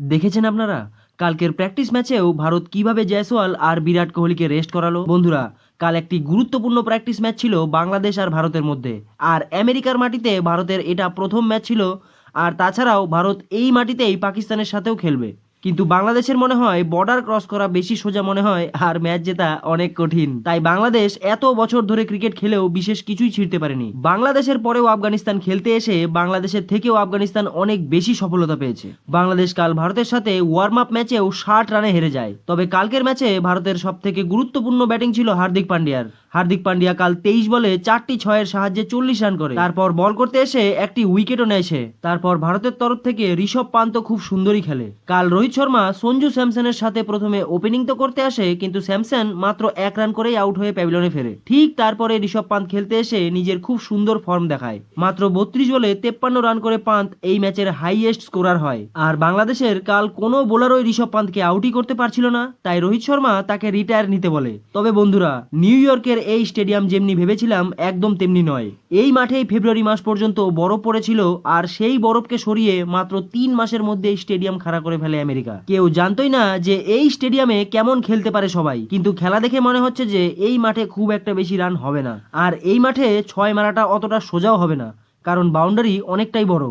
দেখেছেন আপনারা কালকের প্র্যাকটিস ম্যাচেও ভারত কিভাবে জয়সওয়াল আর বিরাট কোহলিকে রেস্ট করালো। বন্ধুরা, কাল একটি গুরুত্বপূর্ণ প্র্যাকটিস ম্যাচ ছিল বাংলাদেশ আর ভারতের মধ্যে। আর আমেরিকার মাটিতে ভারতের এটা প্রথম ম্যাচ ছিল। আর তাছাড়াও ভারত এই মাটিতেই পাকিস্তানের সাথেও খেলবে। কিন্তু বাংলাদেশের মনে হয় বর্ডার ক্রস করা বেশি সোজা মনে হয়, আর ম্যাচ জেতা অনেক কঠিন। তাই বাংলাদেশ এত বছর ধরে ক্রিকেট খেলেও বিশেষ কিছুই ছিঁড়তে পারেনি। বাংলাদেশের পরেও আফগানিস্তান খেলতে এসে বাংলাদেশের থেকেও আফগানিস্তান অনেক বেশি সফলতা পেয়েছে। বাংলাদেশ কাল ভারতের সাথে ওয়ার্ম আপ ম্যাচেও 60 রানে হেরে যায়। তবে কালকের ম্যাচে ভারতের সব থেকে গুরুত্বপূর্ণ ব্যাটিং ছিল হার্দিক পান্ডিয়ার। হার্দিক পান্ডিয়া কাল 23 বলে 4টি 6-এর সাহায্যে 40 রান করে। তারপর বল করতে এসে একটি উইকেটও নেয় সে। তারপর ভারতের তরফ থেকে ঋষভ পান্ত খুব সুন্দরই খেলে। কাল রোহিত শর্মা সঞ্জু স্যামসনের সাথে প্রথমে ওপেনিং তো করতে আসে, কিন্তু স্যামসন মাত্র 1 রান করেই আউট হয়ে প্যাভিলিয়নে ফেরে। ঠিক তারপরে ঋষভ পান্ত খেলতে এসে নিজের খুব সুন্দর ফর্ম দেখায়। মাত্র 32 বলে 53 রান করে পান্ত এই ম্যাচের হাইয়েস্ট স্কোরার হয়। আর বাংলাদেশের কাল কোনো বোলারই ঋষভ পান্তকে আউটই করতে পারছিল না, তাই রোহিত শর্মা তাকে রিটায়ার নিতে বলে। তবে বন্ধুরা, নিউ ইয়র্কের এই স্টেডিয়াম যেমনি ভেবেছিলাম একদম তেমনি নয়। এই মাঠেই ফেব্রুয়ারি মাস পর্যন্ত বরফ পড়েছিল, আর সেই বরফকে সরিয়ে মাত্র 3 মাসের মধ্যে এই স্টেডিয়াম খাড়া করে ফেলে আমেরিকা। কেউ জানতোই না যে এই স্টেডিয়ামে কেমন খেলতে পারে সবাই, কিন্তু খেলা দেখে মনে হচ্ছে যে এই মাঠে খুব একটা বেশি রান হবে না। আর এই মাঠে 6 মারাটা অতটা সোজাও হবে না, কারণ বাউন্ডারি অনেকটাই বড়।